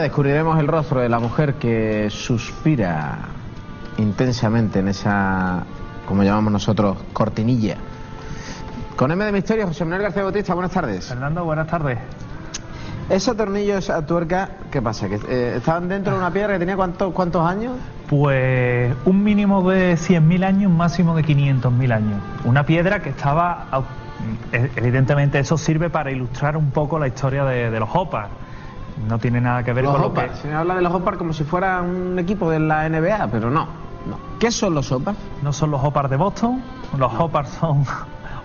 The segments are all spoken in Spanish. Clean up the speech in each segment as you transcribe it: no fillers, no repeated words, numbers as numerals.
descubriremos el rostro de la mujer que suspira intensamente en esa, como llamamos nosotros, cortinilla. Con M de Misterio, José Manuel García Bautista, buenas tardes. Fernando, buenas tardes. Esos tornillos, esa tuerca, ¿qué pasa? ¿Que estaban dentro de una piedra que tenía cuántos años? Pues un mínimo de 100.000 años, un máximo de 500.000 años. Una piedra que estaba, evidentemente eso sirve para ilustrar un poco la historia de los Hoppers. No tiene nada que ver los con Hoppers. Lo que... Se habla de los Hoppers como si fuera un equipo de la NBA, pero no. ¿Qué son los Hoppers? No son los Hoppers de Boston, los Hoppers son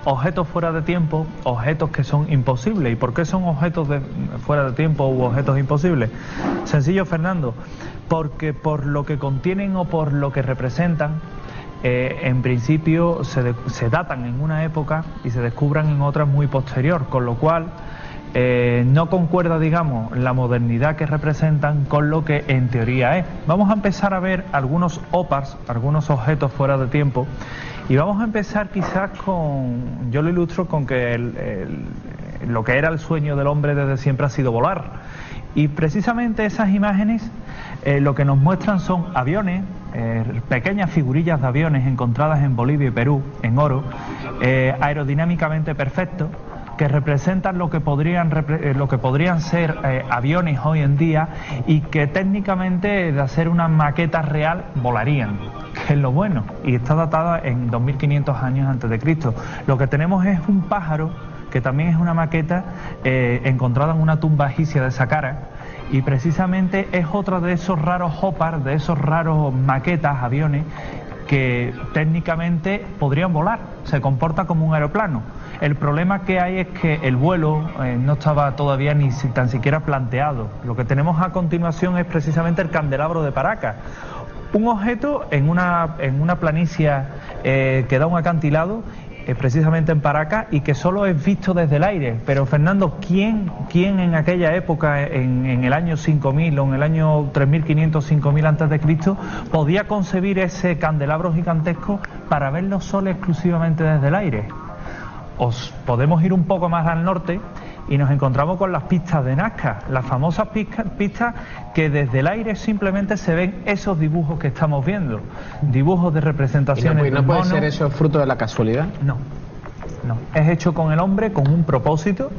objetos fuera de tiempo, objetos que son imposibles. ¿Y por qué son objetos fuera de tiempo u objetos imposibles? Sencillo, Fernando, porque por lo que contienen o por lo que representan, en principio se datan en una época y se descubran en otra muy posterior, con lo cual no concuerda, digamos, la modernidad que representan con lo que en teoría es. Vamos a empezar a ver algunos Hoppers, algunos objetos fuera de tiempo, y vamos a empezar quizás con, yo lo ilustro con que lo que era el sueño del hombre desde siempre ha sido volar, y precisamente esas imágenes lo que nos muestran son aviones, pequeñas figurillas de aviones encontradas en Bolivia y Perú, en oro, aerodinámicamente perfectos, que representan lo que podrían ser aviones hoy en día y que técnicamente, de hacer una maqueta real, volarían, que es lo bueno, y está datada en 2500 años antes de Cristo. Lo que tenemos es un pájaro, que también es una maqueta encontrada en una tumba egipcia de Saqqara, y precisamente es otra de esos raros Hoppers, de esos raros maquetas, aviones, que técnicamente podrían volar, se comporta como un aeroplano. El problema que hay es que el vuelo no estaba todavía ni tan siquiera planteado. Lo que tenemos a continuación es precisamente el candelabro de Paracas, un objeto en una planicie que da un acantilado, precisamente en Paracas, y que solo es visto desde el aire. Pero Fernando, ¿quién en aquella época, en el año 5000 o en el año 3500, 5000 antes de Cristo, podía concebir ese candelabro gigantesco para verlo solo exclusivamente desde el aire? Os podemos ir un poco más al norte y nos encontramos con las pistas de Nazca, las famosas pistas que desde el aire simplemente se ven esos dibujos que estamos viendo, dibujos de representaciones. ¿Y no puede ser eso fruto de la casualidad? No, es hecho con el hombre, con un propósito,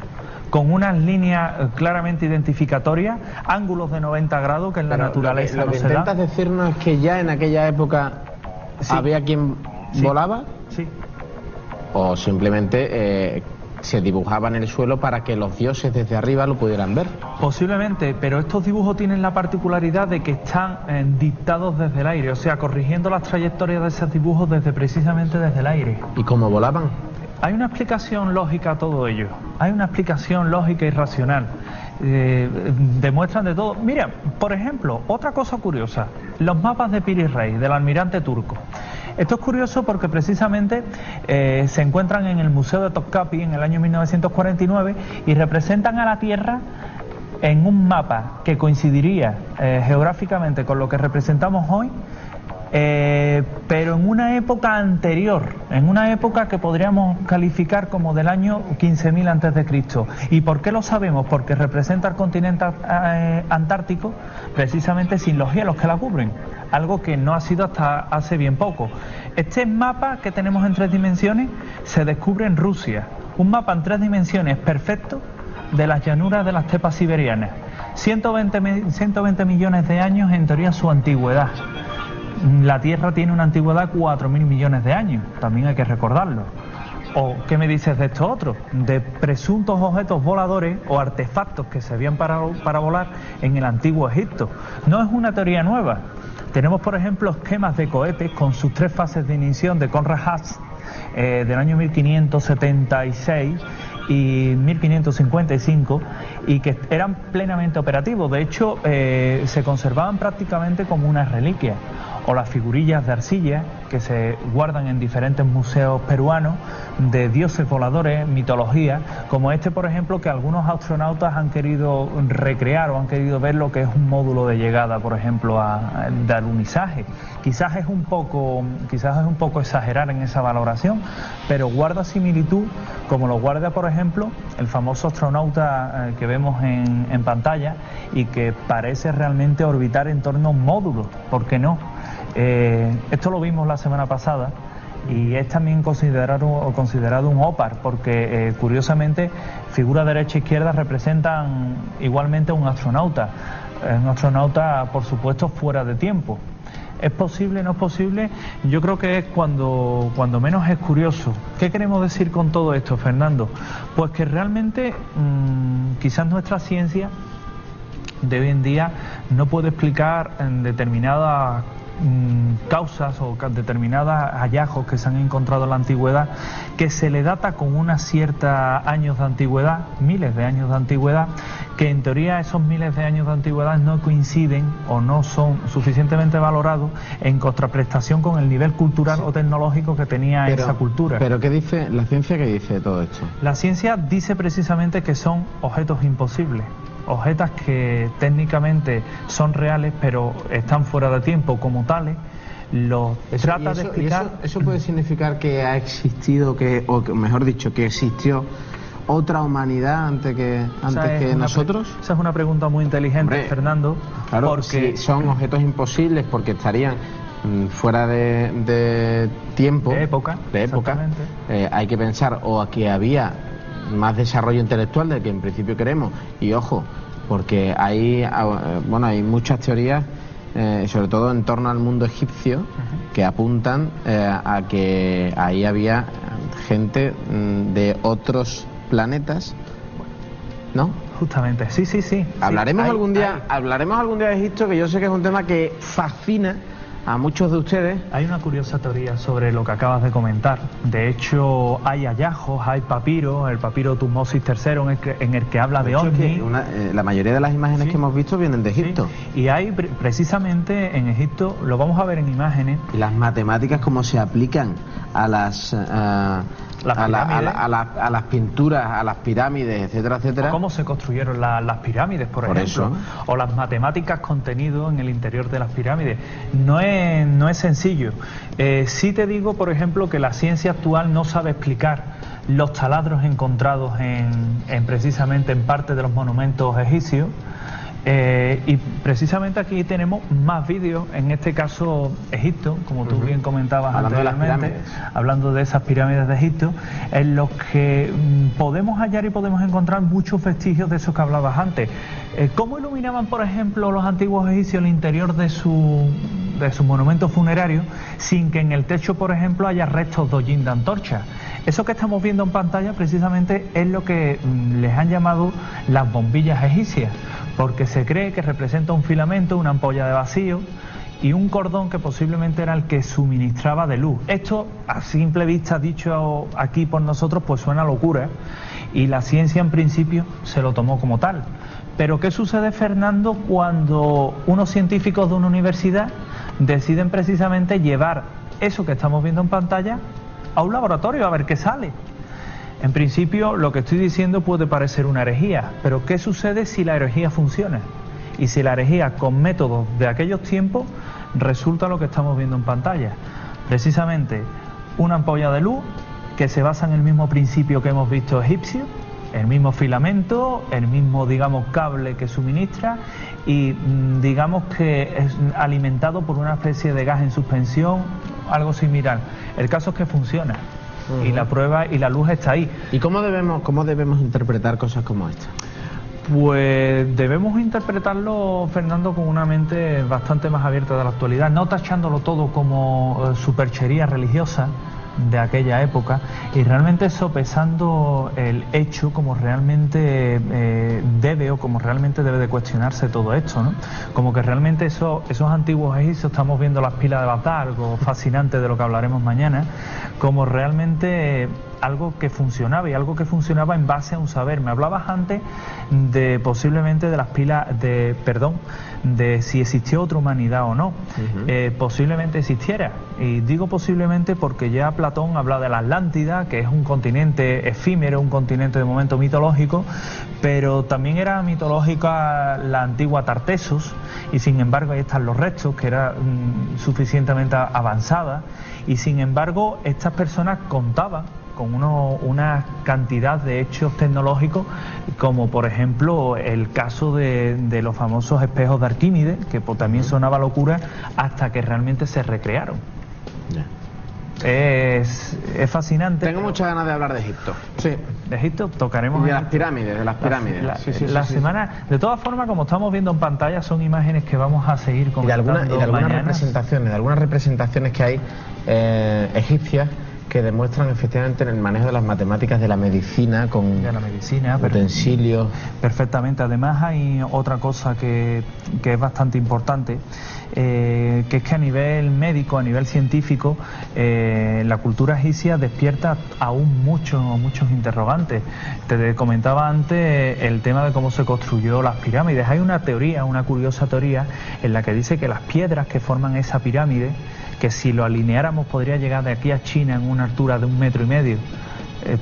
con unas líneas claramente identificatorias, ángulos de 90 grados que en la naturaleza no se da. ¿Lo que intentas decirnos es que ya en aquella época había quien volaba? Sí. ¿O simplemente se dibujaba en el suelo para que los dioses desde arriba lo pudieran ver? Posiblemente, pero estos dibujos tienen la particularidad de que están dictados desde el aire, o sea, corrigiendo las trayectorias de esos dibujos precisamente desde el aire. ¿Y cómo volaban? Hay una explicación lógica a todo ello, hay una explicación lógica y racional. Demuestran de todo. Mira, por ejemplo, otra cosa curiosa, los mapas de Piri Reis, del almirante turco. Esto es curioso porque precisamente se encuentran en el Museo de Topkapi en el año 1949 y representan a la Tierra en un mapa que coincidiría geográficamente con lo que representamos hoy, pero en una época anterior, en una época que podríamos calificar como del año 15.000 antes de Cristo. ¿Y por qué lo sabemos? Porque representa el continente antártico precisamente sin los hielos que la cubren, algo que no ha sido hasta hace bien poco. Este mapa que tenemos en 3 dimensiones se descubre en Rusia, un mapa en 3 dimensiones perfecto de las llanuras de las estepas siberianas. 120 millones de años en teoría su antigüedad. La Tierra tiene una antigüedad de 4.000 millones de años, también hay que recordarlo. ¿O qué me dices de esto otro? De presuntos objetos voladores o artefactos que servían para volar en el antiguo Egipto. No es una teoría nueva. Tenemos, por ejemplo, esquemas de cohetes con sus 3 fases de ignición de Conrad Haas del año 1576 y 1555, y que eran plenamente operativos. De hecho, se conservaban prácticamente como una reliquia. o las figurillas de arcilla que se guardan en diferentes museos peruanos de dioses voladores, mitología, como este, por ejemplo, que algunos astronautas han querido recrear o han querido ver lo que es un módulo de llegada, por ejemplo, de alunizaje. Quizás es un poco exagerar en esa valoración, pero guarda similitud, como lo guarda, por ejemplo, el famoso astronauta que vemos en pantalla y que parece realmente orbitar en torno a un módulo. ¿Por qué no? Esto lo vimos la semana pasada y es también considerado un OPAR, porque curiosamente figura derecha e izquierda representan igualmente un astronauta, por supuesto fuera de tiempo. ¿Es posible, no es posible? Yo creo que es cuando menos es curioso. ¿Qué queremos decir con todo esto, Fernando? Pues que realmente quizás nuestra ciencia de hoy en día no puede explicar en determinadas causas o determinados hallazgos que se han encontrado en la antigüedad, que se le data con unos ciertos años de antigüedad, miles de años de antigüedad, que en teoría esos miles de años de antigüedad no coinciden o no son suficientemente valorados en contraprestación con el nivel cultural o tecnológico que tenía esa cultura. ¿Pero qué dice la ciencia? ¿Qué dice de todo esto? La ciencia dice precisamente que son objetos imposibles, objetos que técnicamente son reales pero están fuera de tiempo como tales. Trata de explicar. ¿Eso puede significar que ha existido, o mejor dicho, que existió otra humanidad antes que nosotros? Esa es una pregunta muy inteligente, hombre, Fernando. Claro, porque si son objetos imposibles porque estarían fuera de tiempo, de época, hay que pensar o a que había más desarrollo intelectual del que en principio queremos, y ojo, porque hay muchas teorías, sobre todo en torno al mundo egipcio, que apuntan a que ahí había gente de otros planetas, ¿no? Justamente, sí. Hablaremos algún día de Egipto, que yo sé que es un tema que fascina a muchos de ustedes. Hay una curiosa teoría sobre lo que acabas de comentar. De hecho, hay hallazgos, hay papiros, el papiro Tutmosis III en el que habla de ovnis. La mayoría de las imágenes que hemos visto vienen de Egipto. Sí. Y hay precisamente en Egipto, lo vamos a ver en imágenes. Y las matemáticas cómo se aplican a las pinturas, a las pirámides, etcétera, etcétera. O cómo se construyeron las pirámides, por ejemplo. Eso. O las matemáticas contenidas en el interior de las pirámides. No es sencillo. Sí te digo, por ejemplo, que la ciencia actual no sabe explicar los taladros encontrados precisamente en parte de los monumentos egipcios. Y precisamente aquí tenemos más vídeos, en este caso Egipto, como tú bien comentabas anteriormente, hablando de esas pirámides de Egipto, en los que podemos hallar y podemos encontrar muchos vestigios de esos que hablabas antes. ¿Cómo iluminaban, por ejemplo, los antiguos egipcios el interior de su monumento funerario sin que en el techo, por ejemplo, haya restos de hollín de antorcha? Eso que estamos viendo en pantalla precisamente es lo que les han llamado las bombillas egipcias, porque se cree que representa un filamento, una ampolla de vacío y un cordón que posiblemente era el que suministraba de luz. Esto, a simple vista, dicho aquí por nosotros, pues suena a locura, y la ciencia en principio se lo tomó como tal. Pero ¿qué sucede, Fernando, cuando unos científicos de una universidad deciden precisamente llevar eso que estamos viendo en pantalla a un laboratorio a ver qué sale? En principio, lo que estoy diciendo puede parecer una herejía, pero ¿qué sucede si la herejía funciona? Y si la herejía con métodos de aquellos tiempos resulta lo que estamos viendo en pantalla. Precisamente una ampolla de luz que se basa en el mismo principio que hemos visto egipcio, el mismo filamento, el mismo, digamos, cable que suministra y digamos que es alimentado por una especie de gas en suspensión, algo similar. El caso es que funciona. Y la prueba y la luz está ahí. ¿Y cómo debemos interpretar cosas como esta? Pues debemos interpretarlo, Fernando, con una mente bastante más abierta de la actualidad, no tachándolo todo como superchería religiosa de aquella época, y realmente sopesando el hecho como realmente debe de cuestionarse todo esto, ¿no? Como que realmente esos antiguos egipcios, estamos viendo las pilas de Bagdad, algo fascinante de lo que hablaremos mañana, como realmente algo que funcionaba, y algo que funcionaba en base a un saber. Me hablabas antes de posiblemente de las pilas de si existió otra humanidad o no. Posiblemente existiera, y digo posiblemente porque ya Platón habla de la Atlántida, que es un continente efímero, un continente de momento mitológico, pero también era mitológica la antigua Tartessos, y sin embargo ahí están los restos, que era suficientemente avanzada, y sin embargo estas personas contaban con una cantidad de hechos tecnológicos, como por ejemplo el caso de los famosos espejos de Arquímedes, que también sonaba locura hasta que realmente se recrearon. Es fascinante. Tengo muchas ganas de hablar de Egipto. Sí. De Egipto tocaremos. Y de las pirámides, La semana. De todas formas, como estamos viendo en pantalla, son imágenes que vamos a seguir comentando. Y de algunas representaciones que hay egipcias que demuestran efectivamente en el manejo de las matemáticas, de la medicina, con utensilios. Perfectamente. Además hay otra cosa que es bastante importante, que es que a nivel médico, a nivel científico, la cultura egipcia despierta aún muchos interrogantes. Te comentaba antes el tema de cómo se construyó las pirámides. Hay una teoría, una curiosa teoría, en la que dice que las piedras que forman esa pirámide, que si lo alineáramos podría llegar de aquí a China en una altura de 1,5 metros,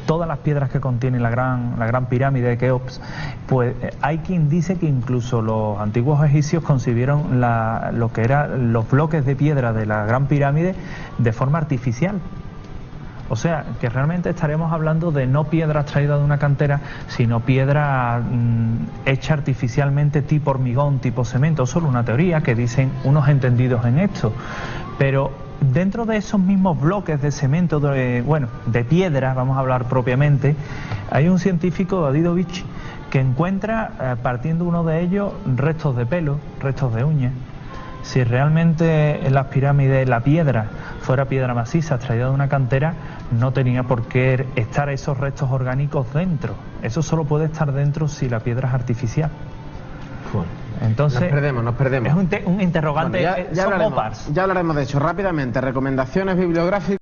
todas las piedras que contiene la gran pirámide de Keops, pues hay quien dice que incluso los antiguos egipcios concibieron lo que eran los bloques de piedra de la gran pirámide de forma artificial. O sea, que realmente estaremos hablando de no piedras traídas de una cantera, sino piedra hecha artificialmente tipo hormigón, tipo cemento. Solo una teoría que dicen unos entendidos en esto. Pero dentro de esos mismos bloques de cemento, de piedra, vamos a hablar propiamente, hay un científico, Davidovich, que encuentra, partiendo uno de ellos, restos de pelo, restos de uñas. Si realmente en las pirámides la piedra fuera piedra maciza traída de una cantera, no tenía por qué estar esos restos orgánicos dentro. Eso solo puede estar dentro si la piedra es artificial. Entonces, nos perdemos. Es un interrogante. Bueno, ya hablaremos de hecho. Rápidamente, recomendaciones bibliográficas.